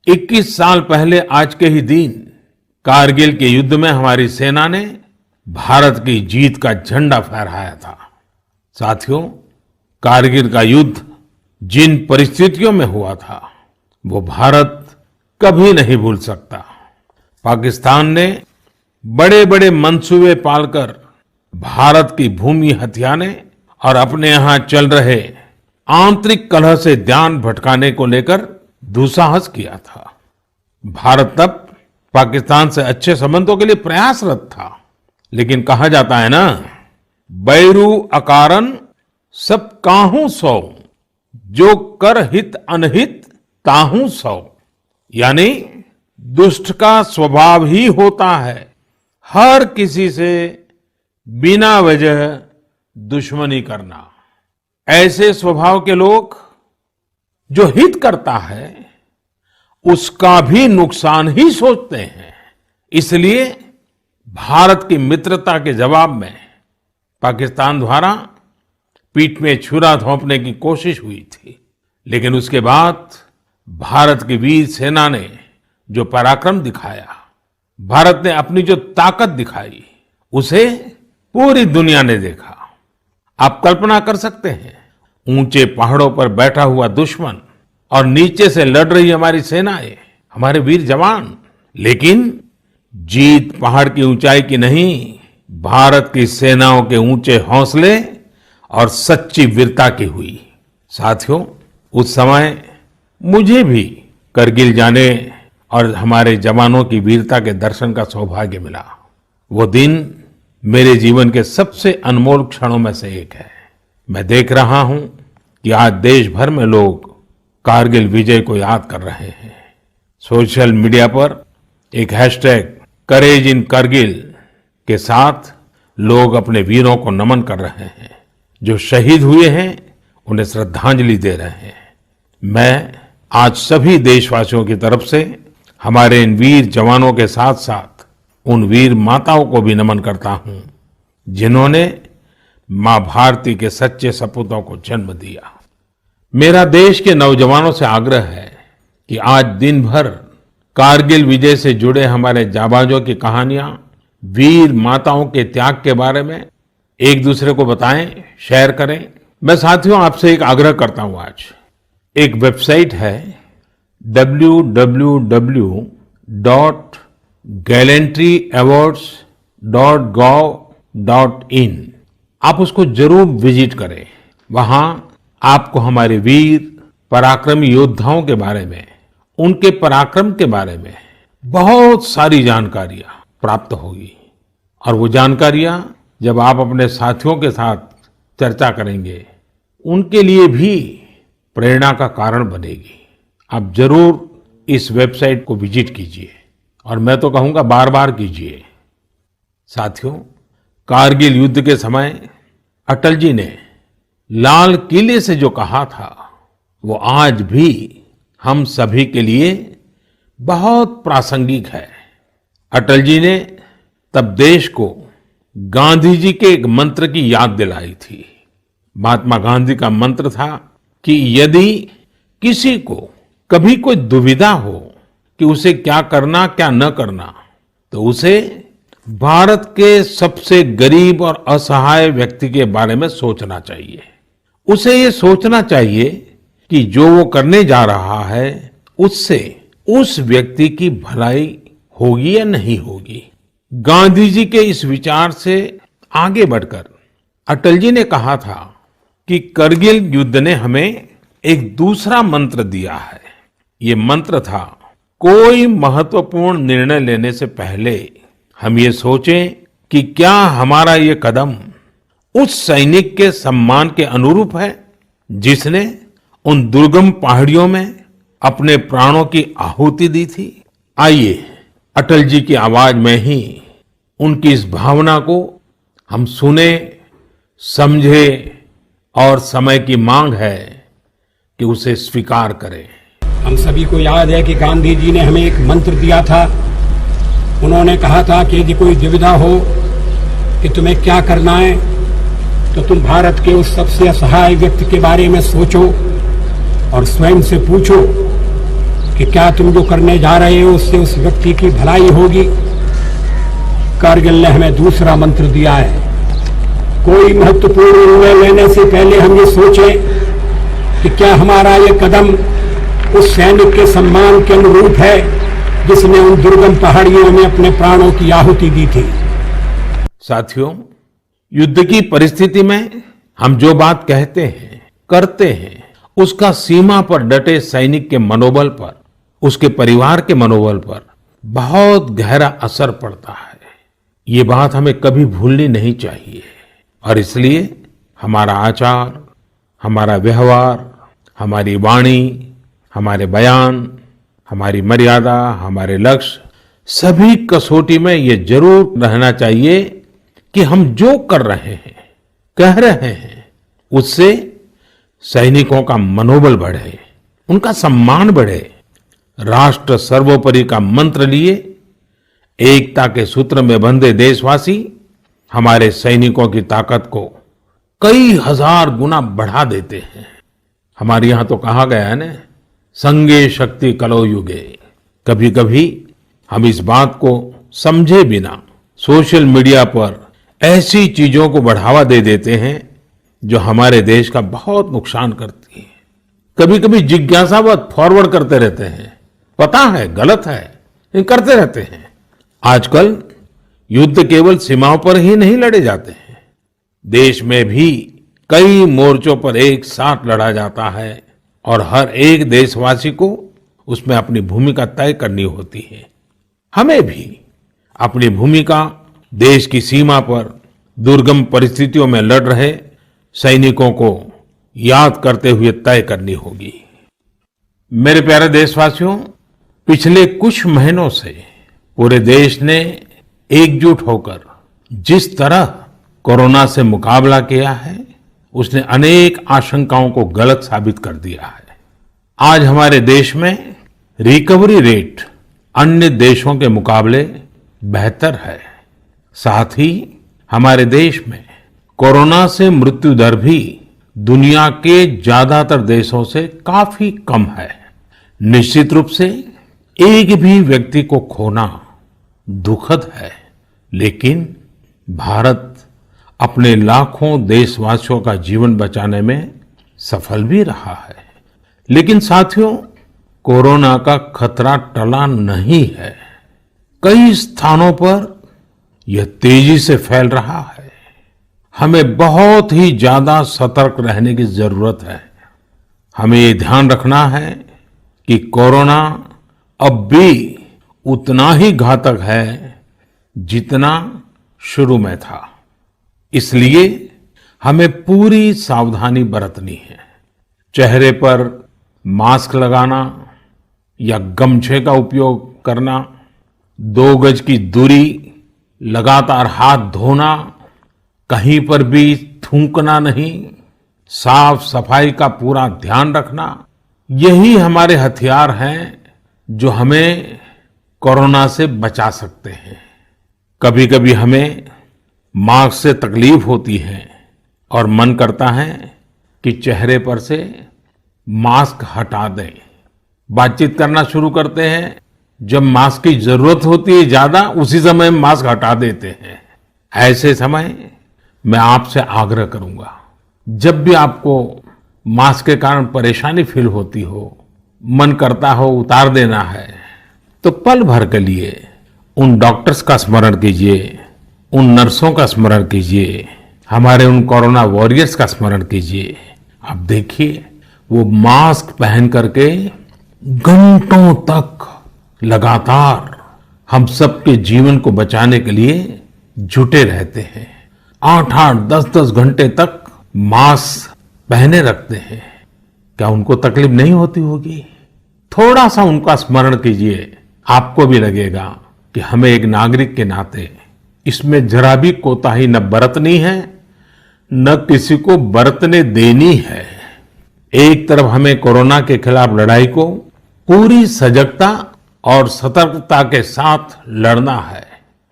21 साल पहले आज के ही दिन कारगिल के युद्ध में हमारी सेना ने भारत की जीत का झंडा फहराया था। साथियों, कारगिल का युद्ध जिन परिस्थितियों में हुआ था वो भारत कभी नहीं भूल सकता। पाकिस्तान ने बड़े बड़े मंसूबे पालकर भारत की भूमि हथियाने और अपने यहां चल रहे आंतरिक कलह से ध्यान भटकाने को लेकर दुस्साहस किया था। भारत तब पाकिस्तान से अच्छे संबंधों के लिए प्रयासरत था, लेकिन कहा जाता है ना, बैरू अकारन सब काहू सौ, जो कर हित अनहित ताहू सौ। यानी दुष्ट का स्वभाव ही होता है हर किसी से बिना वजह दुश्मनी करना। ऐसे स्वभाव के लोग जो हित करता है उसका भी नुकसान ही सोचते हैं। इसलिए भारत की मित्रता के जवाब में पाकिस्तान द्वारा पीठ में छुरा घोंपने की कोशिश हुई थी, लेकिन उसके बाद भारत की वीर सेना ने जो पराक्रम दिखाया, भारत ने अपनी जो ताकत दिखाई, उसे पूरी दुनिया ने देखा। आप कल्पना कर सकते हैं, ऊंचे पहाड़ों पर बैठा हुआ दुश्मन और नीचे से लड़ रही हमारी सेनाएं, हमारे वीर जवान। लेकिन जीत पहाड़ की ऊंचाई की नहीं, भारत की सेनाओं के ऊंचे हौसले और सच्ची वीरता की हुई। साथियों, उस समय मुझे भी करगिल जाने और हमारे जवानों की वीरता के दर्शन का सौभाग्य मिला। वो दिन मेरे जीवन के सबसे अनमोल क्षणों में से एक है। मैं देख रहा हूं कि आज देश भर में लोग कारगिल विजय को याद कर रहे हैं। सोशल मीडिया पर एक हैशटैग करेज इन करगिल के साथ लोग अपने वीरों को नमन कर रहे हैं। जो शहीद हुए हैं उन्हें श्रद्धांजलि दे रहे हैं। मैं आज सभी देशवासियों की तरफ से हमारे इन वीर जवानों के साथ साथ उन वीर माताओं को भी नमन करता हूं जिन्होंने मां भारती के सच्चे सपूतों को जन्म दिया। मेरा देश के नौजवानों से आग्रह है कि आज दिन भर कारगिल विजय से जुड़े हमारे जाबाजों की कहानियां, वीर माताओं के त्याग के बारे में एक दूसरे को बताएं, शेयर करें। मैं साथियों आपसे एक आग्रह करता हूं। आज एक वेबसाइट है www.gallantryawards.gov.in। आप उसको जरूर विजिट करें। वहां आपको हमारे वीर पराक्रमी योद्धाओं के बारे में, उनके पराक्रम के बारे में बहुत सारी जानकारियां प्राप्त होगी। और वो जानकारियां जब आप अपने साथियों के साथ चर्चा करेंगे, उनके लिए भी प्रेरणा का कारण बनेगी। आप जरूर इस वेबसाइट को विजिट कीजिए और मैं तो कहूंगा बार बार कीजिए। साथियों, कारगिल युद्ध के समय अटल जी ने लाल किले से जो कहा था वो आज भी हम सभी के लिए बहुत प्रासंगिक है। अटल जी ने तब देश को गांधी जी के एक मंत्र की याद दिलाई थी। महात्मा गांधी का मंत्र था कि यदि किसी को कभी कोई दुविधा हो कि उसे क्या करना क्या न करना, तो उसे भारत के सबसे गरीब और असहाय व्यक्ति के बारे में सोचना चाहिए। उसे ये सोचना चाहिए कि जो वो करने जा रहा है उससे उस व्यक्ति की भलाई होगी या नहीं होगी। गांधी जी के इस विचार से आगे बढ़कर अटल जी ने कहा था कि करगिल युद्ध ने हमें एक दूसरा मंत्र दिया है। ये मंत्र था, कोई महत्वपूर्ण निर्णय लेने से पहले हम ये सोचें कि क्या हमारा ये कदम उस सैनिक के सम्मान के अनुरूप है जिसने उन दुर्गम पहाड़ियों में अपने प्राणों की आहुति दी थी। आइए अटल जी की आवाज में ही उनकी इस भावना को हम सुने, समझे और समय की मांग है कि उसे स्वीकार करें। हम सभी को याद है कि गांधी जी ने हमें एक मंत्र दिया था। उन्होंने कहा था कि यदि कोई दुविधा हो कि तुम्हें क्या करना है, तो तुम भारत के उस सबसे असहाय व्यक्ति के बारे में सोचो और स्वयं से पूछो कि क्या तुम जो करने जा रहे हो उससे उस व्यक्ति की भलाई होगी। कारगिल ने हमें दूसरा मंत्र दिया है, कोई महत्वपूर्ण निर्णय लेने से पहले हम ये सोचें कि क्या हमारा ये कदम उस सैनिक के सम्मान के अनुरूप है जिसने उन दुर्गम पहाड़ियों में अपने प्राणों की आहुति दी थी। साथियों, युद्ध की परिस्थिति में हम जो बात कहते हैं, करते हैं, उसका सीमा पर डटे सैनिक के मनोबल पर, उसके परिवार के मनोबल पर बहुत गहरा असर पड़ता है। ये बात हमें कभी भूलनी नहीं चाहिए और इसलिए हमारा आचार, हमारा व्यवहार, हमारी वाणी, हमारे बयान, हमारी मर्यादा, हमारे लक्ष्य, सभी कसौटी में ये जरूर रहना चाहिए कि हम जो कर रहे हैं, कह रहे हैं, उससे सैनिकों का मनोबल बढ़े, उनका सम्मान बढ़े, राष्ट्र सर्वोपरि का मंत्र लिए एकता के सूत्र में बंधे देशवासी हमारे सैनिकों की ताकत को कई हजार गुना बढ़ा देते हैं। हमारे यहां तो कहा गया है ना, संगे शक्ति कलो युगे। कभी कभी हम इस बात को समझे बिना सोशल मीडिया पर ऐसी चीजों को बढ़ावा दे देते हैं जो हमारे देश का बहुत नुकसान करती है। कभी कभी जिज्ञासावत फॉरवर्ड करते रहते हैं, पता है गलत है, लेकिन करते रहते हैं। आजकल युद्ध केवल सीमाओं पर ही नहीं लड़े जाते हैं, देश में भी कई मोर्चों पर एक साथ लड़ा जाता है और हर एक देशवासी को उसमें अपनी भूमिका तय करनी होती है। हमें भी अपनी भूमिका देश की सीमा पर दुर्गम परिस्थितियों में लड़ रहे सैनिकों को याद करते हुए तय करनी होगी। मेरे प्यारे देशवासियों, पिछले कुछ महीनों से पूरे देश ने एकजुट होकर जिस तरह कोरोना से मुकाबला किया है, उसने अनेक आशंकाओं को गलत साबित कर दिया है। आज हमारे देश में रिकवरी रेट अन्य देशों के मुकाबले बेहतर है। साथ ही हमारे देश में कोरोना से मृत्यु दर भी दुनिया के ज्यादातर देशों से काफी कम है। निश्चित रूप से एक भी व्यक्ति को खोना दुखद है, लेकिन भारत अपने लाखों देशवासियों का जीवन बचाने में सफल भी रहा है। लेकिन साथियों, कोरोना का खतरा टला नहीं है। कई स्थानों पर यह तेजी से फैल रहा है। हमें बहुत ही ज्यादा सतर्क रहने की जरूरत है। हमें ये ध्यान रखना है कि कोरोना अब भी उतना ही घातक है जितना शुरू में था। इसलिए हमें पूरी सावधानी बरतनी है। चेहरे पर मास्क लगाना या गमछे का उपयोग करना, 2 गज की दूरी, लगातार हाथ धोना, कहीं पर भी थूकना नहीं, साफ सफाई का पूरा ध्यान रखना, यही हमारे हथियार हैं जो हमें कोरोना से बचा सकते हैं। कभी कभी हमें मास्क से तकलीफ होती है और मन करता है कि चेहरे पर से मास्क हटा दें। बातचीत करना शुरू करते हैं, जब मास्क की जरूरत होती है ज्यादा, उसी समय मास्क हटा देते हैं। ऐसे समय मैं आपसे आग्रह करूंगा, जब भी आपको मास्क के कारण परेशानी फील होती हो, मन करता हो उतार देना है, तो पल भर के लिए उन डॉक्टर्स का स्मरण कीजिए, उन नर्सों का स्मरण कीजिए, हमारे उन कोरोना वॉरियर्स का स्मरण कीजिए। आप देखिए, वो मास्क पहन करके घंटों तक लगातार हम सबके जीवन को बचाने के लिए जुटे रहते हैं। 8-8, 10-10 घंटे तक मास्क पहने रखते हैं। क्या उनको तकलीफ नहीं होती होगी? थोड़ा सा उनका स्मरण कीजिए, आपको भी लगेगा कि हमें एक नागरिक के नाते इसमें जरा भी कोताही न बरतनी है, न किसी को बरतने देनी है। एक तरफ हमें कोरोना के खिलाफ लड़ाई को पूरी सजगता और सतर्कता के साथ लड़ना है,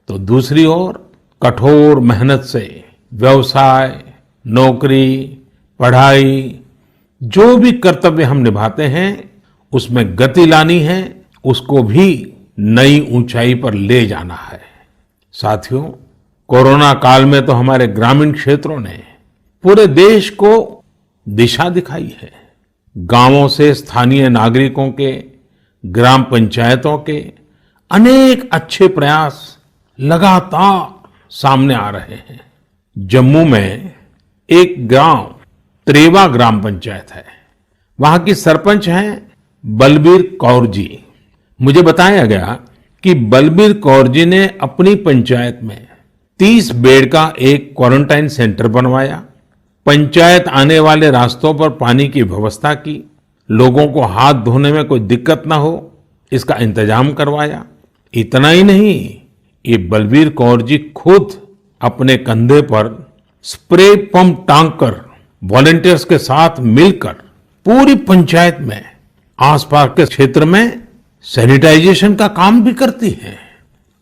तो दूसरी ओर कठोर मेहनत से व्यवसाय, नौकरी, पढ़ाई, जो भी कर्तव्य हम निभाते हैं, उसमें गति लानी है, उसको भी नई ऊंचाई पर ले जाना है। साथियों, कोरोना काल में तो हमारे ग्रामीण क्षेत्रों ने पूरे देश को दिशा दिखाई है। गांवों से स्थानीय नागरिकों के, ग्राम पंचायतों के अनेक अच्छे प्रयास लगातार सामने आ रहे हैं। जम्मू में एक गांव त्रेवा ग्राम पंचायत है। वहां की सरपंच हैं बलबीर कौर जी। मुझे बताया गया कि बलबीर कौर जी ने अपनी पंचायत में 30 बेड का एक क्वारंटाइन सेंटर बनवाया। पंचायत आने वाले रास्तों पर पानी की व्यवस्था की, लोगों को हाथ धोने में कोई दिक्कत ना हो इसका इंतजाम करवाया। इतना ही नहीं, ये बलबीर कौर जी खुद अपने कंधे पर स्प्रे पंप टांग कर वॉलंटियर्स के साथ मिलकर पूरी पंचायत में, आसपास के क्षेत्र में सैनिटाइजेशन का काम भी करती है।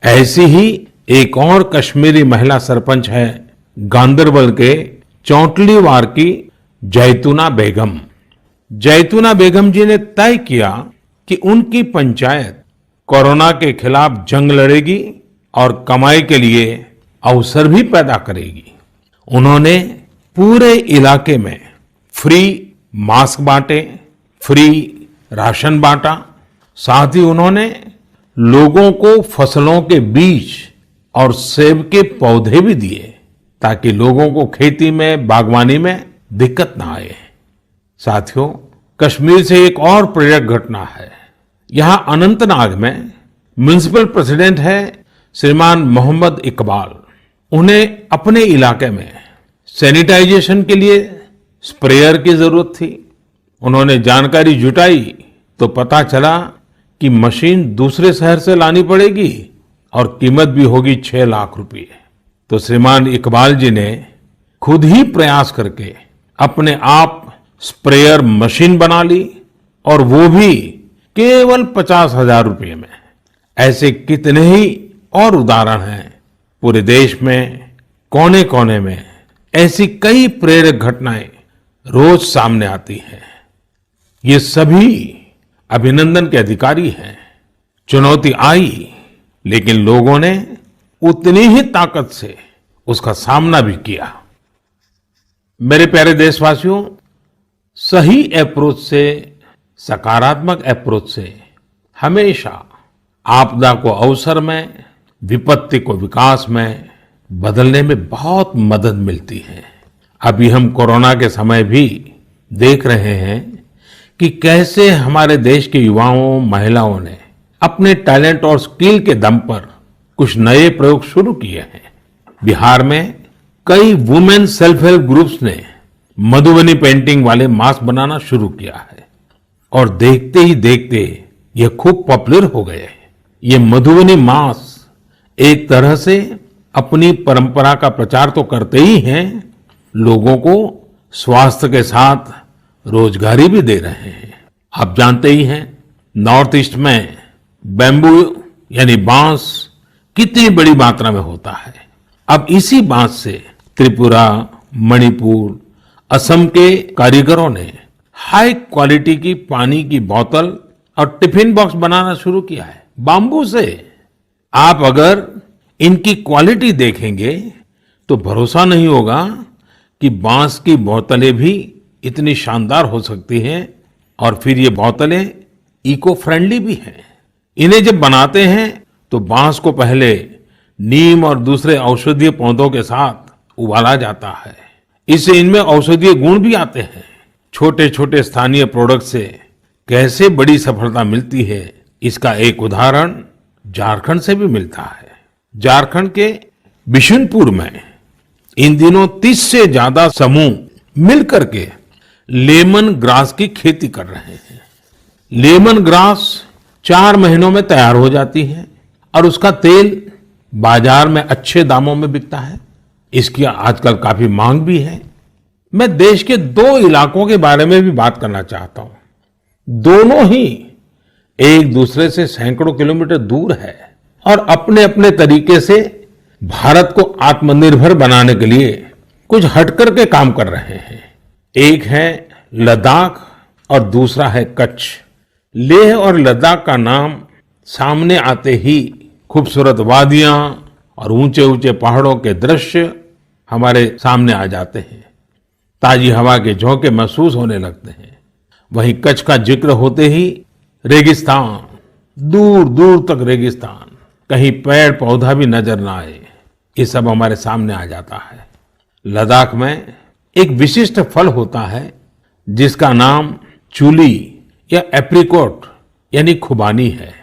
ऐसी ही एक और कश्मीरी महिला सरपंच है गांदरबल के चौंटलीवार की जैतूना बेगम। जैतूना बेगम जी ने तय किया कि उनकी पंचायत कोरोना के खिलाफ जंग लड़ेगी और कमाई के लिए अवसर भी पैदा करेगी। उन्होंने पूरे इलाके में फ्री मास्क बांटे, फ्री राशन बांटा। साथ ही उन्होंने लोगों को फसलों के बीज और सेब के पौधे भी दिए ताकि लोगों को खेती में, बागवानी में दिक्कत ना आए। साथियों, कश्मीर से एक और प्रेरक घटना है। यहां अनंतनाग में म्युनिसिपल प्रेसिडेंट है श्रीमान मोहम्मद इकबाल। उन्हें अपने इलाके में सैनिटाइजेशन के लिए स्प्रेयर की जरूरत थी। उन्होंने जानकारी जुटाई तो पता चला कि मशीन दूसरे शहर से लानी पड़ेगी और कीमत भी होगी 6 लाख रुपए। तो श्रीमान इकबाल जी ने खुद ही प्रयास करके अपने आप स्प्रेयर मशीन बना ली और वो भी केवल 50,000 रुपये में। ऐसे कितने ही और उदाहरण हैं पूरे देश में, कोने कोने में ऐसी कई प्रेरक घटनाएं रोज सामने आती हैं। ये सभी अभिनंदन के अधिकारी हैं। चुनौती आई लेकिन लोगों ने उतनी ही ताकत से उसका सामना भी किया। मेरे प्यारे देशवासियों, सही अप्रोच से, सकारात्मक अप्रोच से हमेशा आपदा को अवसर में, विपत्ति को विकास में बदलने में बहुत मदद मिलती है। अभी हम कोरोना के समय भी देख रहे हैं कि कैसे हमारे देश के युवाओं, महिलाओं ने अपने टैलेंट और स्किल के दम पर कुछ नए प्रयोग शुरू किए हैं। बिहार में कई वुमेन सेल्फ हेल्प ग्रुप्स ने मधुबनी पेंटिंग वाले मास्क बनाना शुरू किया है और देखते ही देखते ये खूब पॉपुलर हो गए। ये मधुबनी मास्क एक तरह से अपनी परंपरा का प्रचार तो करते ही हैं, लोगों को स्वास्थ्य के साथ रोजगारी भी दे रहे हैं। आप जानते ही हैं, नॉर्थ ईस्ट में बैम्बू यानी बांस कितनी बड़ी मात्रा में होता है। अब इसी बांस से त्रिपुरा, मणिपुर, असम के कारीगरों ने हाई क्वालिटी की पानी की बोतल और टिफिन बॉक्स बनाना शुरू किया है बाम्बू से। आप अगर इनकी क्वालिटी देखेंगे तो भरोसा नहीं होगा कि बांस की बोतलें भी इतनी शानदार हो सकती हैं और फिर ये बोतलें इको फ्रेंडली भी हैं। इन्हें जब बनाते हैं तो बांस को पहले नीम और दूसरे औषधीय पौधों के साथ उबाला जाता है। इससे इनमें औषधीय गुण भी आते हैं। छोटे छोटे स्थानीय प्रोडक्ट से कैसे बड़ी सफलता मिलती है, इसका एक उदाहरण झारखंड से भी मिलता है। झारखंड के बिशुनपुर में इन दिनों 30 से ज्यादा समूह मिलकर के लेमन ग्रास की खेती कर रहे हैं। लेमन ग्रास 4 महीनों में तैयार हो जाती है और उसका तेल बाजार में अच्छे दामों में बिकता है। इसकी आजकल काफी मांग भी है। मैं देश के 2 इलाकों के बारे में भी बात करना चाहता हूं। दोनों ही एक दूसरे से सैकड़ों किलोमीटर दूर है और अपने अपने तरीके से भारत को आत्मनिर्भर बनाने के लिए कुछ हटकर के काम कर रहे हैं। एक है लद्दाख और दूसरा है कच्छ। लेह और लद्दाख का नाम सामने आते ही खूबसूरत वादियां और ऊंचे ऊंचे पहाड़ों के दृश्य हमारे सामने आ जाते हैं। ताजी हवा के झोंके महसूस होने लगते हैं। वहीं कच्छ का जिक्र होते ही रेगिस्तान, दूर दूर तक रेगिस्तान, कहीं पेड़ पौधा भी नजर ना आए, ये सब हमारे सामने आ जाता है। लद्दाख में एक विशिष्ट फल होता है जिसका नाम चूली या एप्रिकॉट यानी खुबानी है।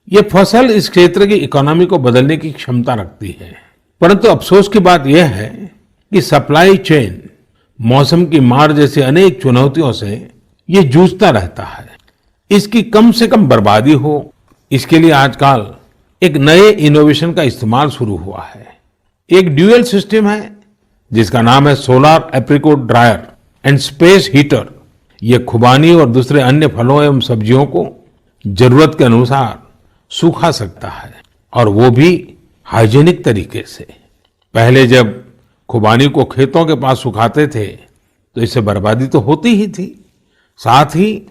ये फसल इस क्षेत्र की इकोनॉमी को बदलने की क्षमता रखती है, परंतु अफसोस की बात यह है कि सप्लाई चेन, मौसम की मार जैसी अनेक चुनौतियों से ये जूझता रहता है। इसकी कम से कम बर्बादी हो, इसके लिए आजकल एक नए इनोवेशन का इस्तेमाल शुरू हुआ है। एक ड्यूअल सिस्टम है जिसका नाम है solar apricot dryer and space heater. ये खुबानी और दूसरे अन्य फलों एवं सब्जियों को जरूरत के अनुसार सूखा सकता है, और वो भी हाइजीनिक तरीके से। पहले जब खुबानी को खेतों के पास सुखाते थे तो इससे बर्बादी तो होती ही थी, साथ ही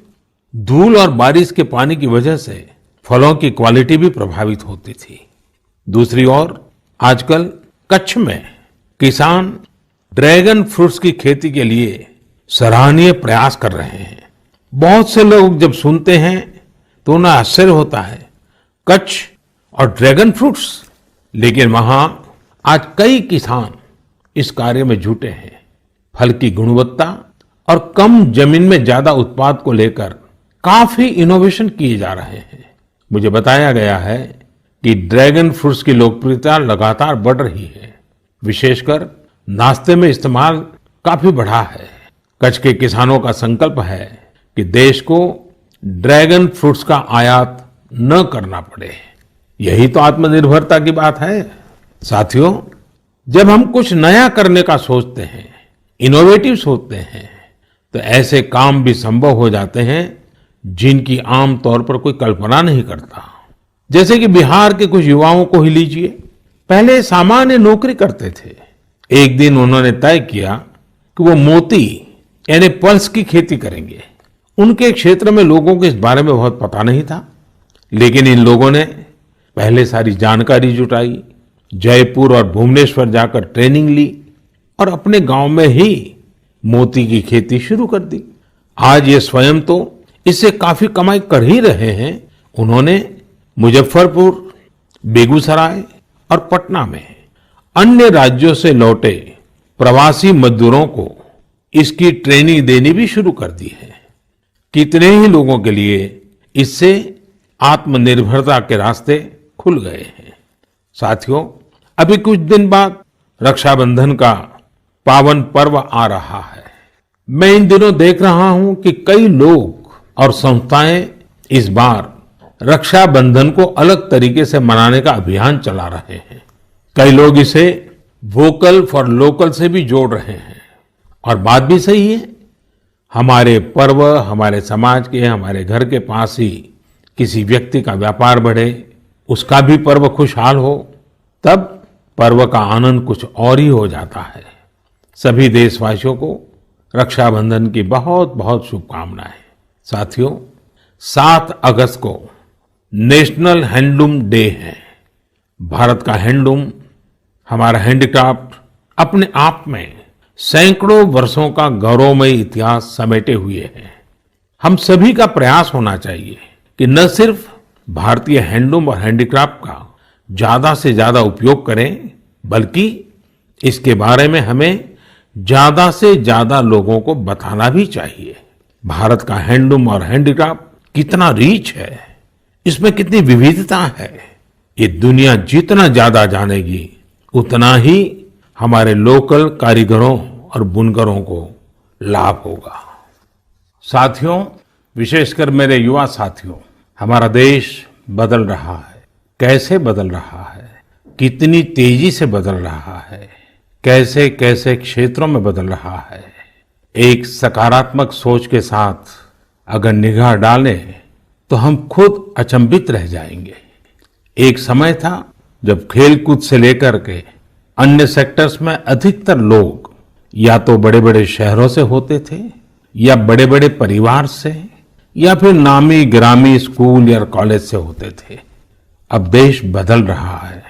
धूल और बारिश के पानी की वजह से फलों की क्वालिटी भी प्रभावित होती थी। दूसरी ओर आजकल कच्छ में किसान ड्रैगन फ्रूट्स की खेती के लिए सराहनीय प्रयास कर रहे हैं। बहुत से लोग जब सुनते हैं तो उन्हें आश्चर्य होता है, कच्छ और ड्रैगन फ्रूट्स, लेकिन वहां आज कई किसान इस कार्य में जुटे हैं। फल की गुणवत्ता और कम जमीन में ज्यादा उत्पाद को लेकर काफी इनोवेशन किए जा रहे हैं। मुझे बताया गया है कि ड्रैगन फ्रूट्स की लोकप्रियता लगातार बढ़ रही है, विशेषकर नाश्ते में इस्तेमाल काफी बढ़ा है। कच्छ के किसानों का संकल्प है कि देश को ड्रैगन फ्रूट्स का आयात न करना पड़े। यही तो आत्मनिर्भरता की बात है। साथियों, जब हम कुछ नया करने का सोचते हैं, इनोवेटिव सोचते हैं, तो ऐसे काम भी संभव हो जाते हैं जिनकी आम तौर पर कोई कल्पना नहीं करता। जैसे कि बिहार के कुछ युवाओं को ही लीजिए। पहले सामान्य नौकरी करते थे। एक दिन उन्होंने तय किया कि वो मोती यानी पल्स की खेती करेंगे। उनके क्षेत्र में लोगों को इस बारे में बहुत पता नहीं था, लेकिन इन लोगों ने पहले सारी जानकारी जुटाई, जयपुर और भुवनेश्वर जाकर ट्रेनिंग ली और अपने गांव में ही मोती की खेती शुरू कर दी। आज ये स्वयं तो इससे काफी कमाई कर ही रहे हैं। उन्होंने मुजफ्फरपुर, बेगूसराय और पटना में अन्य राज्यों से लौटे प्रवासी मजदूरों को इसकी ट्रेनिंग देनी भी शुरू कर दी है। कितने ही लोगों के लिए इससे आत्मनिर्भरता के रास्ते खुल गए हैं। साथियों, अभी कुछ दिन बाद रक्षाबंधन का पावन पर्व आ रहा है। मैं इन दिनों देख रहा हूं कि कई लोग और संस्थाएं इस बार रक्षाबंधन को अलग तरीके से मनाने का अभियान चला रहे हैं। कई लोग इसे वोकल फॉर लोकल से भी जोड़ रहे हैं, और बात भी सही है। हमारे पर्व हमारे समाज के, हमारे घर के पास ही किसी व्यक्ति का व्यापार बढ़े, उसका भी पर्व खुशहाल हो, तब पर्व का आनंद कुछ और ही हो जाता है। सभी देशवासियों को रक्षाबंधन की बहुत बहुत शुभकामनाएं। साथियों, 7 अगस्त को नेशनल हैंडलूम डे है। भारत का हैंडलूम, हमारा हैंडीक्राफ्ट अपने आप में सैकड़ों वर्षों का गौरवमय इतिहास समेटे हुए है। हम सभी का प्रयास होना चाहिए कि न सिर्फ भारतीय हैंडलूम और हैंडीक्राफ्ट का ज्यादा से ज्यादा उपयोग करें, बल्कि इसके बारे में हमें ज्यादा से ज्यादा लोगों को बताना भी चाहिए। भारत का हैंडलूम और हैंडीक्राफ्ट कितना रिच है, इसमें कितनी विविधता है, ये दुनिया जितना ज्यादा जानेगी उतना ही हमारे लोकल कारीगरों और बुनकरों को लाभ होगा। साथियों, विशेषकर मेरे युवा साथियों, हमारा देश बदल रहा है। कैसे बदल रहा है, कितनी तेजी से बदल रहा है, कैसे कैसे क्षेत्रों में बदल रहा है। एक सकारात्मक सोच के साथ अगर निगाह डालें तो हम खुद अचंभित रह जाएंगे। एक समय था जब खेलकूद से लेकर के अन्य सेक्टर्स में अधिकतर लोग या तो बड़े बड़े शहरों से होते थे, या बड़े बड़े परिवार से, या फिर नामी गिरामी स्कूल या कॉलेज से होते थे। अब देश बदल रहा है।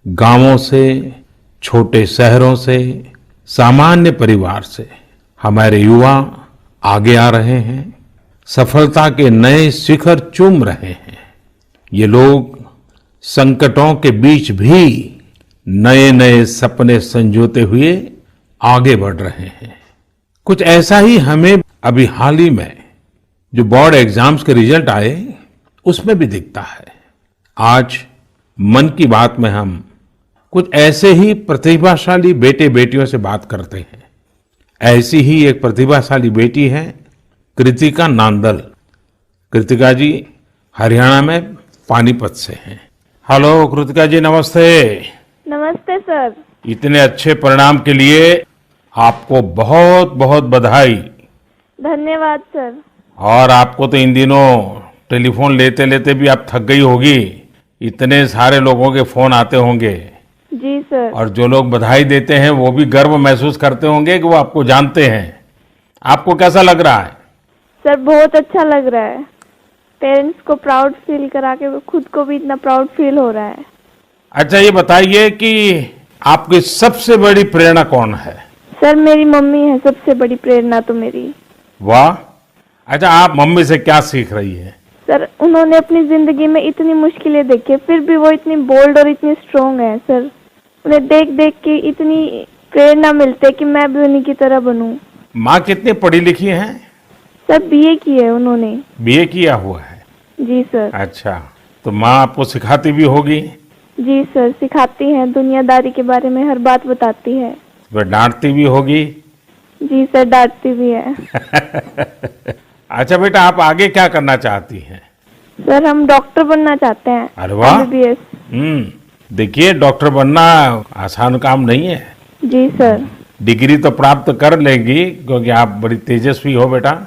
गांवों से, छोटे शहरों से, सामान्य परिवार से हमारे युवा आगे आ रहे हैं, सफलता के नए शिखर चूम रहे हैं। ये लोग संकटों के बीच भी नए नए सपने संजोते हुए आगे बढ़ रहे हैं। कुछ ऐसा ही हमें अभी हाल ही में जो बोर्ड एग्जाम्स के रिजल्ट आए उसमें भी दिखता है। आज मन की बात में हम कुछ ऐसे ही प्रतिभाशाली बेटे बेटियों से बात करते हैं। ऐसी ही एक प्रतिभाशाली बेटी है कृतिका नांदल। कृतिका जी हरियाणा में पानीपत से हैं। हेलो कृतिका जी, नमस्ते। नमस्ते सर। इतने अच्छे परिणाम के लिए आपको बहुत बहुत बधाई। धन्यवाद सर। और आपको तो इन दिनों टेलीफोन लेते लेते भी आप थक गई होगी, इतने सारे लोगों के फोन आते होंगे। जी सर। और जो लोग बधाई देते हैं वो भी गर्व महसूस करते होंगे कि वो आपको जानते हैं। आपको कैसा लग रहा है? सर बहुत अच्छा लग रहा है। पेरेंट्स को प्राउड फील करा के खुद को भी इतना प्राउड फील हो रहा है। अच्छा, ये बताइए कि आपकी सबसे बड़ी प्रेरणा कौन है? सर मेरी मम्मी है सबसे बड़ी प्रेरणा तो मेरी। वाह। अच्छा, आप मम्मी से क्या सीख रही है? सर उन्होंने अपनी जिंदगी में इतनी मुश्किलें देखी फिर भी वो इतनी बोल्ड और इतनी स्ट्रोंग है। सर उन्हें देख देख के इतनी प्रेरणा मिलती है कि मैं भी उन्हीं की तरह बनूं। माँ कितनी पढ़ी लिखी हैं? सर बीए की है उन्होंने। बीए किया हुआ है? जी सर। अच्छा, तो माँ आपको सिखाती भी होगी? जी सर सिखाती हैं, दुनियादारी के बारे में हर बात बताती है। वह डांटती भी होगी? जी सर डांटती भी है। अच्छा बेटा, आप आगे क्या करना चाहती हैं? सर हम डॉक्टर बनना चाहते हैं। अरे वाह। MBBS। देखिए, डॉक्टर बनना आसान काम नहीं है। जी सर। डिग्री तो प्राप्त कर लेंगी क्योंकि आप बड़ी तेजस्वी हो बेटा,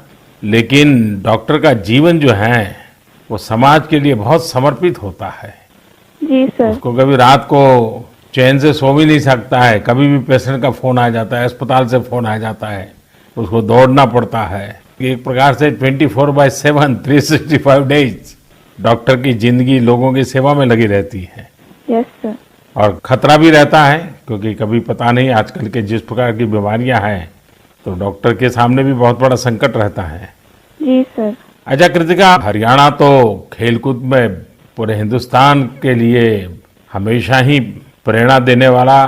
लेकिन डॉक्टर का जीवन जो है वो समाज के लिए बहुत समर्पित होता है। जी सर। उसको कभी रात को चैन से सो भी नहीं सकता है, कभी भी पेशेंट का फोन आ जाता है, अस्पताल से फोन आ जाता है, उसको दौड़ना पड़ता है। एक प्रकार से 24/7 365 डेज डॉक्टर की जिंदगी लोगों की सेवा में लगी रहती है। Yes sir. और खतरा भी रहता है क्योंकि कभी पता नहीं आजकल के जिस प्रकार की बीमारियां हैं, तो डॉक्टर के सामने भी बहुत बड़ा संकट रहता है। जी सर। अच्छा कृतिका, हरियाणा तो खेलकूद में पूरे हिंदुस्तान के लिए हमेशा ही प्रेरणा देने वाला,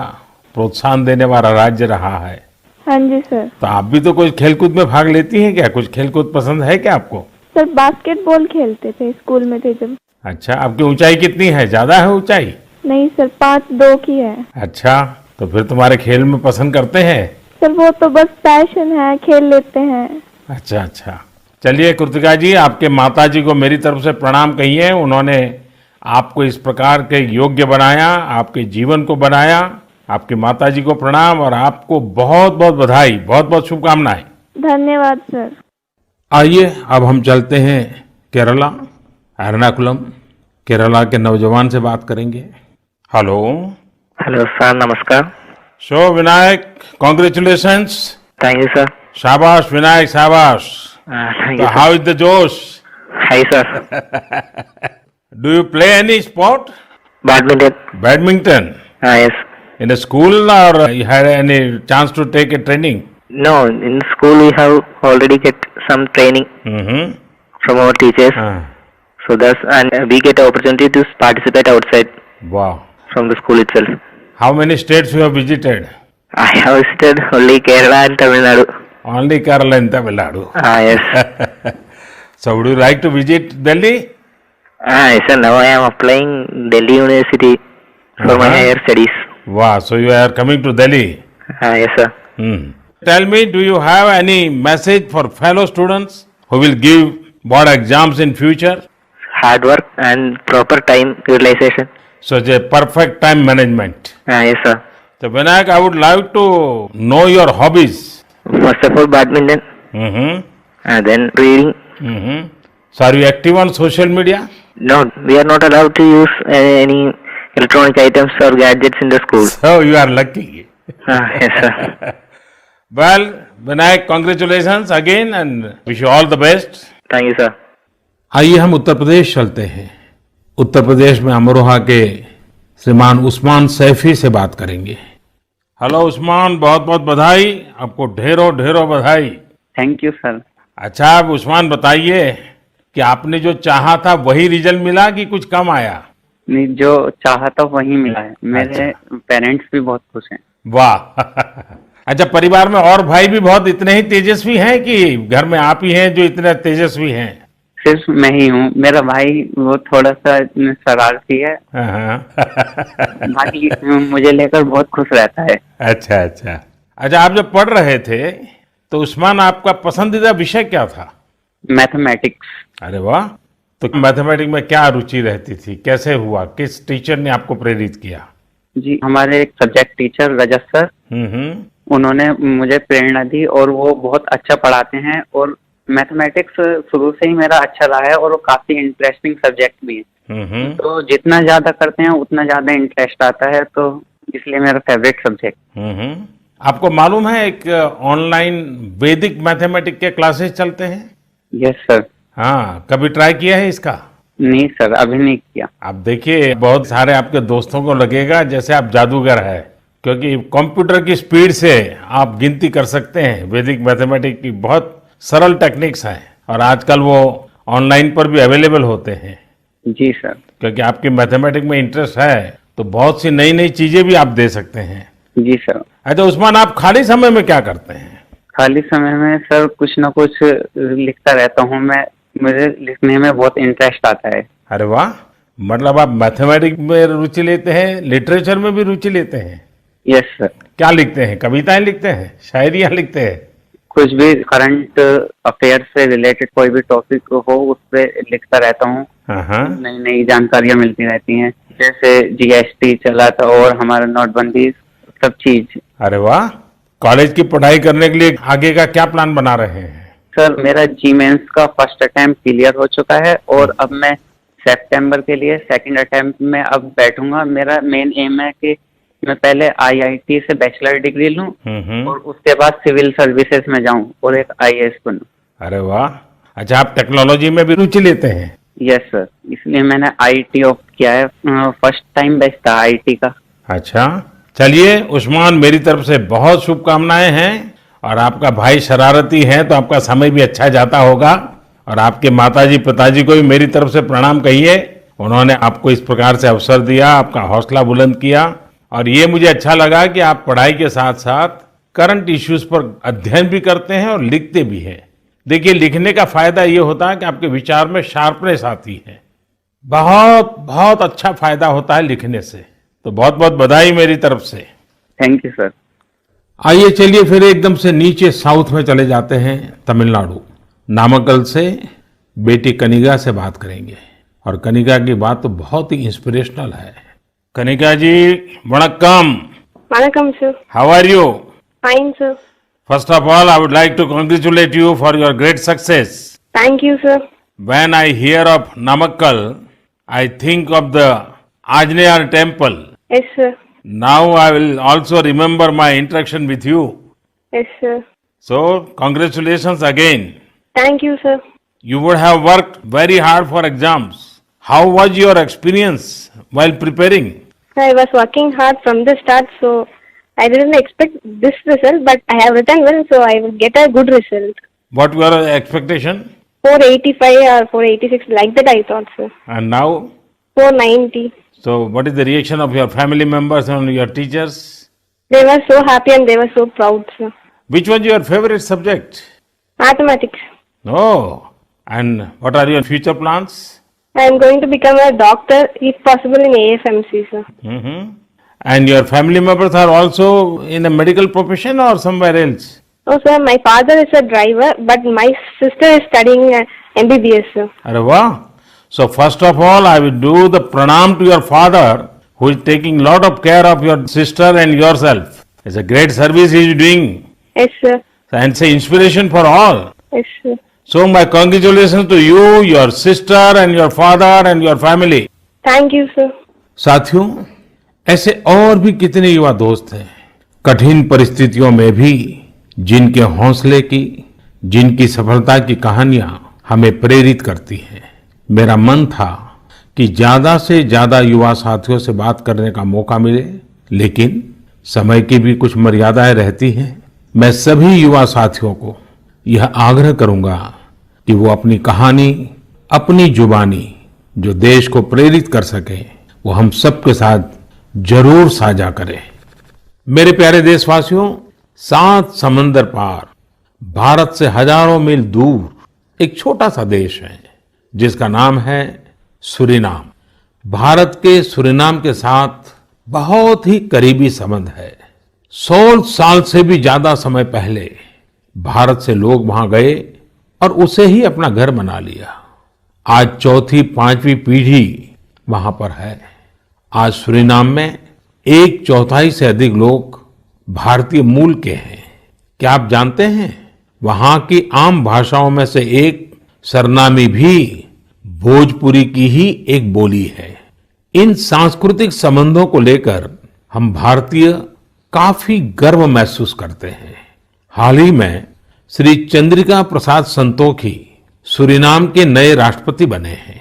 प्रोत्साहन देने वाला राज्य रहा है। हाँ जी सर। तो आप भी तो कुछ खेलकूद में भाग लेती हैं क्या? कुछ खेलकूद पसंद है क्या आपको? सर बास्केटबॉल खेलते थे स्कूल में थे जब। अच्छा, आपकी ऊंचाई कितनी है? ज्यादा है ऊंचाई? नहीं सर 5'2" की है। अच्छा, तो फिर तुम्हारे खेल में पसंद करते हैं? सर वो तो बस पैशन है, खेल लेते हैं। अच्छा अच्छा, चलिए कृतिका जी, आपके माताजी को मेरी तरफ से प्रणाम कहिए। उन्होंने आपको इस प्रकार के योग्य बनाया, आपके जीवन को बनाया। आपकी माताजी को प्रणाम और आपको बहुत बहुत बधाई, बहुत बहुत शुभकामनाएं। धन्यवाद सर। आइए अब हम चलते हैं केरला, एर्नाकुलम। केरला के नौजवान से बात करेंगे। हेलो। हेलो सर, नमस्कार। So Vinayak, congratulations. Thank you sir. शाबाश विनायक, शाबाश। थैंक तो यू हाउ इज द जोश? Hi sir. Do you play any sport? Badminton. Badminton? Yes. In a school or you had any chance to take a training? No, in school we have already get some training Mm-hmm. from our teachers. So thus, and we get opportunity to participate outside Wow. from the school itself. How many states you have visited? I have visited only Kerala and Tamil Nadu. Only Kerala and Tamil Nadu. Yes. So would you like to visit Delhi? Yes sir, now I am applying Delhi University for my higher studies. Wow. So you are coming to Delhi. Yes sir. Tell me, do you have any message for fellow students who will give board exams in future? Hard work and proper time utilization. Such a perfect time management. Yes sir. So Vinayak, I would like to know your hobbies. First of all, badminton. Mm-hmm. And then reading. Mm-hmm. So are you active on social media? No, we are not allowed to use any electronic items or gadgets in the school. So you are lucky. Yes, sir. Well, Vinayak, congratulations again and wish you all the best. Thank you, sir. आइए हम उत्तर प्रदेश चलते हैं। उत्तर प्रदेश में अमरोहा के श्रीमान उस्मान सैफी से बात करेंगे। हेलो उस्मान, बहुत बहुत बधाई, आपको ढेरों ढेरों बधाई। Thank you sir. अच्छा, अब उस्मान बताइए कि आपने जो चाहा था वही रिजल्ट मिला कि कुछ कम आया? नहीं, जो चाहा था वही मिला है। मेरे पेरेंट्स भी बहुत खुश हैं। वाह अच्छा, परिवार में और भाई भी बहुत इतने ही तेजस्वी हैं कि घर में आप ही हैं जो इतने तेजस्वी हैं? सिर्फ मैं ही हूँ। मेरा भाई वो थोड़ा सा शरारती है, बाकी मुझे लेकर बहुत खुश रहता है। अच्छा अच्छा अच्छा, आप जब पढ़ रहे थे तो उस्मान आपका पसंदीदा विषय क्या था? मैथमेटिक्स। अरे वाह, तो मैथमेटिक्स में क्या रुचि रहती थी, कैसे हुआ, किस टीचर ने आपको प्रेरित किया? जी, हमारे एक सब्जेक्ट टीचर रजत सर, उन्होंने मुझे प्रेरणा दी और वो बहुत अच्छा पढ़ाते हैं और मैथमेटिक्स शुरू से ही मेरा अच्छा रहा है और वो काफी इंटरेस्टिंग सब्जेक्ट भी है। तो जितना ज्यादा करते हैं उतना ज्यादा इंटरेस्ट आता है, तो इसलिए मेरा फेवरेट सब्जेक्ट। आपको मालूम है एक ऑनलाइन वैदिक मैथमेटिक्स के क्लासेस चलते हैं? Yes sir. हाँ, कभी ट्राई किया है इसका? नहीं सर, अभी नहीं किया। आप देखिए, बहुत सारे आपके दोस्तों को लगेगा जैसे आप जादूगर है, क्योंकि कंप्यूटर की स्पीड से आप गिनती कर सकते हैं। वैदिक मैथमेटिक्स की बहुत सरल टेक्निक्स हैं और आजकल वो ऑनलाइन पर भी अवेलेबल होते हैं। जी सर। क्योंकि आपकी मैथमेटिक्स में इंटरेस्ट है तो बहुत सी नई नई चीजें भी आप दे सकते हैं। जी सर। अच्छा उस्मान, आप खाली समय में क्या करते हैं? खाली समय में सर कुछ न कुछ लिखता रहता हूँ मैं। मुझे लिखने में बहुत इंटरेस्ट आता है। अरे वाह, मतलब आप मैथमेटिक्स में रुचि लेते हैं, लिटरेचर में भी रुचि लेते हैं? Yes sir. क्या लिखते हैं? कविताएं लिखते हैं, शायरियां लिखते हैं? कुछ भी करंट अफेयर से रिलेटेड कोई भी टॉपिक हो उस पर लिखता रहता हूँ। नई नई जानकारियां मिलती रहती हैं, जैसे जीएसटी चला था और हमारा नोटबंदी, सब चीज। अरे वाह, कॉलेज की पढ़ाई करने के लिए आगे का क्या प्लान बना रहे हैं? सर मेरा जी मेंस का फर्स्ट अटेम्प्ट क्लियर हो चुका है और अब मैं सितंबर के लिए सेकंड अटेम्प्ट में अब बैठूंगा। मेरा मेन एम है कि मैं पहले आईआईटी से बैचलर डिग्री लूं और उसके बाद सिविल सर्विसेज में जाऊं और एक आईएएस बनूं। अरे वाह, अच्छा आप टेक्नोलॉजी में भी रुचि लेते हैं? यस सर, इसलिए मैंने आईटी ऑप्ट किया है। फर्स्ट टाइम बैच था आईटी का। अच्छा, चलिए उस्मान, मेरी तरफ से बहुत शुभकामनाएं हैं। और आपका भाई शरारती है तो आपका समय भी अच्छा जाता होगा। और आपके माताजी पिताजी को भी मेरी तरफ से प्रणाम कहिए, उन्होंने आपको इस प्रकार से अवसर दिया, आपका हौसला बुलंद किया। और ये मुझे अच्छा लगा कि आप पढ़ाई के साथ साथ करंट इश्यूज पर अध्ययन भी करते हैं और लिखते भी हैं। देखिए, लिखने का फायदा ये होता है कि आपके विचार में शार्पनेस आती है। बहुत बहुत अच्छा फायदा होता है लिखने से। तो बहुत बहुत बधाई मेरी तरफ से। Thank you sir. आइए चलिए फिर एकदम से नीचे साउथ में चले जाते हैं, तमिलनाडु। नामक्कल से बेटी कनिका से बात करेंगे। और कनिका की बात तो बहुत ही इंस्पिरेशनल है। कनिका जी, वणक्कम। वणक्कम सर। How are you? Fine sir. First of all, I would like to congratulate you for your great success. Thank you sir. When I hear of Namakkal, I think of the Anjaneya temple. Yes sir. Now I will also remember my interaction with you. Yes sir. So, congratulations again. Thank you sir. You would have worked very hard for exams. How was your experience while preparing? I was working hard from the start, so I didn't expect this result, but I have written well, so I will get a good result. What were your expectation? 485 or 486, like that I thought, sir. And now? 490. So, what is the reaction of your family members and your teachers? They were so happy and they were so proud, sir. Which was your favorite subject? Mathematics. Oh, and what are your future plans? I am going to become a doctor, if possible, in AFMC, sir. And your family members are also in a medical profession or somewhere else? Oh, sir, my father is a driver, but my sister is studying MBBS, sir. Arre wow. So first of all, I will do the pranam to your father, who is taking lot of care of your sister and yourself. It's a great service he is doing. Yes, sir. And it's an inspiration for all. Yes, sir. So my congratulations to you, your sister and your father and your family. Thank you, sir. साथियों, ऐसे और भी कितने युवा दोस्त हैं, कठिन परिस्थितियों में भी जिनके हौसले की, जिनकी सफलता की कहानियां हमें प्रेरित करती हैं। मेरा मन था कि ज्यादा से ज्यादा युवा साथियों से बात करने का मौका मिले, लेकिन समय की भी कुछ मर्यादाएं रहती हैं। मैं सभी युवा साथियों को यह आग्रह करूंगा कि वो अपनी कहानी, अपनी जुबानी जो देश को प्रेरित कर सके, वो हम सबके साथ जरूर साझा करें। मेरे प्यारे देशवासियों, 7 समंदर पार भारत से हजारों मील दूर एक छोटा सा देश है जिसका नाम है सूरीनाम। भारत के सूरीनाम के साथ बहुत ही करीबी संबंध है। 100 साल से भी ज्यादा समय पहले भारत से लोग वहां गए और उसे ही अपना घर बना लिया। आज चौथी, 5वीं पीढ़ी वहां पर है। आज सूरीनाम में 1/4 से अधिक लोग भारतीय मूल के हैं। क्या आप जानते हैं, वहां की आम भाषाओं में से एक सरनामी भी भोजपुरी की ही एक बोली है। इन सांस्कृतिक संबंधों को लेकर हम भारतीय काफी गर्व महसूस करते हैं। हाल ही में श्री चंद्रिका प्रसाद संतोखी सूरीनाम के नए राष्ट्रपति बने हैं।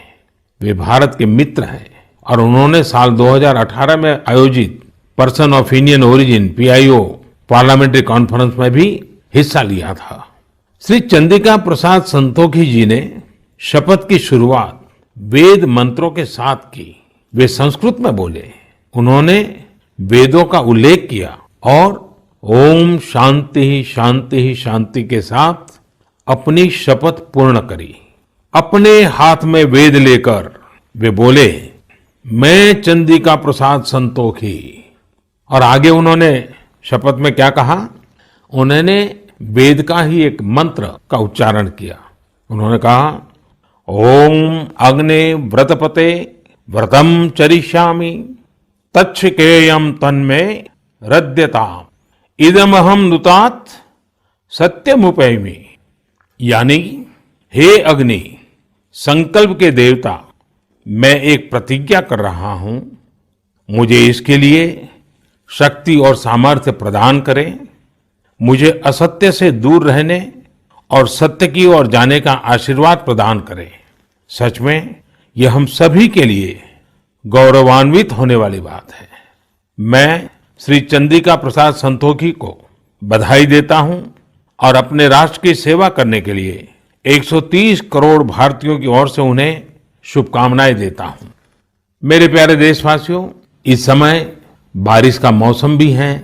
वे भारत के मित्र हैं और उन्होंने साल 2018 में आयोजित person of Indian origin PIO parliamentary conference में भी हिस्सा लिया था। श्री चंद्रिका प्रसाद संतोखी जी ने शपथ की शुरुआत वेद मंत्रों के साथ की। वे संस्कृत में बोले। उन्होंने वेदों का उल्लेख किया और ओम शांति शांति शांति के साथ अपनी शपथ पूर्ण करी। अपने हाथ में वेद लेकर वे बोले, मैं चंद्रिका प्रसाद संतोखी। और आगे उन्होंने शपथ में क्या कहा? उन्होंने वेद का ही एक मंत्र का उच्चारण किया। उन्होंने कहा, ओम अग्ने व्रतपते व्रतम चरिष्यामि तच्छकेयम तन्मे रद्यताम इदमहम नुतात सत्यमुपैमि। यानी, हे अग्नि, संकल्प के देवता, मैं एक प्रतिज्ञा कर रहा हूं, मुझे इसके लिए शक्ति और सामर्थ्य प्रदान करें। मुझे असत्य से दूर रहने और सत्य की ओर जाने का आशीर्वाद प्रदान करें। सच में यह हम सभी के लिए गौरवान्वित होने वाली बात है। मैं श्री चंद्रिका प्रसाद संतोखी को बधाई देता हूं और अपने राष्ट्र की सेवा करने के लिए 130 करोड़ भारतीयों की ओर से उन्हें शुभकामनाएं देता हूं। मेरे प्यारे देशवासियों, इस समय बारिश का मौसम भी है।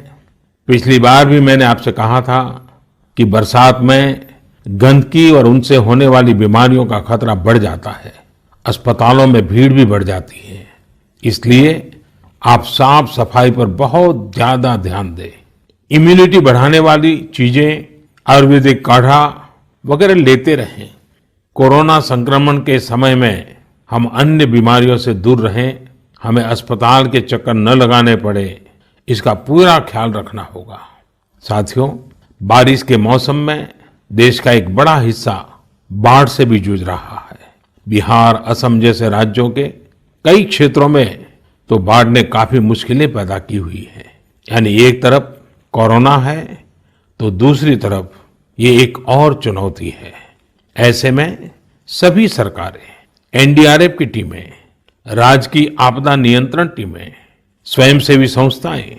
पिछली बार भी मैंने आपसे कहा था कि बरसात में गंदगी और उनसे होने वाली बीमारियों का खतरा बढ़ जाता है। अस्पतालों में भीड़ भी बढ़ जाती है। इसलिए आप साफ सफाई पर बहुत ज्यादा ध्यान दें। इम्यूनिटी बढ़ाने वाली चीजें, आयुर्वेदिक काढ़ा वगैरह लेते रहें। कोरोना संक्रमण के समय में हम अन्य बीमारियों से दूर रहें। हमें अस्पताल के चक्कर न लगाने पड़े, इसका पूरा ख्याल रखना होगा। साथियों, बारिश के मौसम में देश का एक बड़ा हिस्सा बाढ़ से भी जूझ रहा है। बिहार, असम जैसे राज्यों के कई क्षेत्रों में तो बाढ़ ने काफी मुश्किलें पैदा की हुई है। यानी एक तरफ कोरोना है तो दूसरी तरफ ये एक और चुनौती है। ऐसे में सभी सरकारें, NDRF की टीमें, राज्य की आपदा नियंत्रण टीमें, स्वयंसेवी संस्थाएं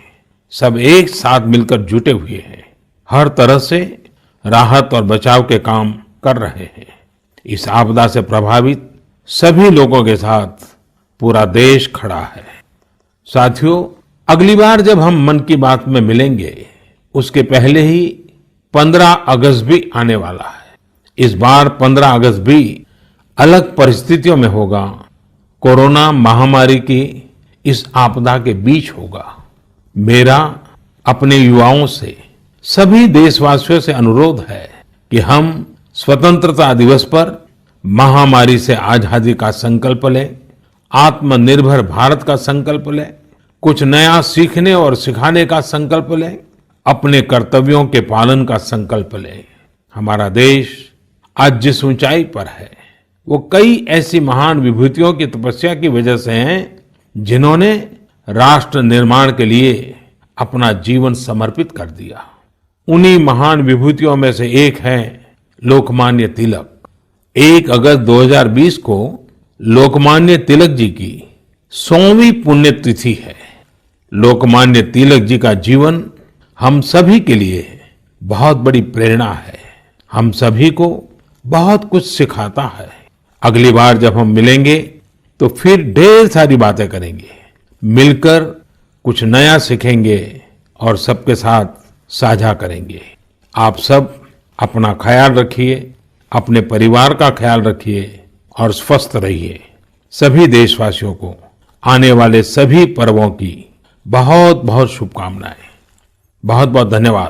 सब एक साथ मिलकर जुटे हुए हैं। हर तरह से राहत और बचाव के काम कर रहे हैं। इस आपदा से प्रभावित सभी लोगों के साथ पूरा देश खड़ा है। साथियों, अगली बार जब हम मन की बात में मिलेंगे, उसके पहले ही 15 अगस्त भी आने वाला है। इस बार 15 अगस्त भी अलग परिस्थितियों में होगा। कोरोना महामारी की इस आपदा के बीच होगा। मेरा अपने युवाओं से, सभी देशवासियों से अनुरोध है कि हम स्वतंत्रता दिवस पर महामारी से आजादी का संकल्प लें, आत्मनिर्भर भारत का संकल्प लें, कुछ नया सीखने और सिखाने का संकल्प लें, अपने कर्तव्यों के पालन का संकल्प लें। हमारा देश आज जिस ऊंचाई पर है, वो कई ऐसी महान विभूतियों की तपस्या की वजह से हैं जिन्होंने राष्ट्र निर्माण के लिए अपना जीवन समर्पित कर दिया। उन्हीं महान विभूतियों में से एक है लोकमान्य तिलक। 1 अगस्त 2020 को लोकमान्य तिलक जी की 100वीं पुण्यतिथि है। लोकमान्य तिलक जी का जीवन हम सभी के लिए बहुत बड़ी प्रेरणा है, हम सभी को बहुत कुछ सिखाता है। अगली बार जब हम मिलेंगे तो फिर ढेर सारी बातें करेंगे, मिलकर कुछ नया सीखेंगे और सबके साथ साझा करेंगे। आप सब अपना ख्याल रखिए, अपने परिवार का ख्याल रखिए और स्वस्थ रहिए। सभी देशवासियों को आने वाले सभी पर्वों की बहुत बहुत शुभकामनाएं। बहुत बहुत धन्यवाद।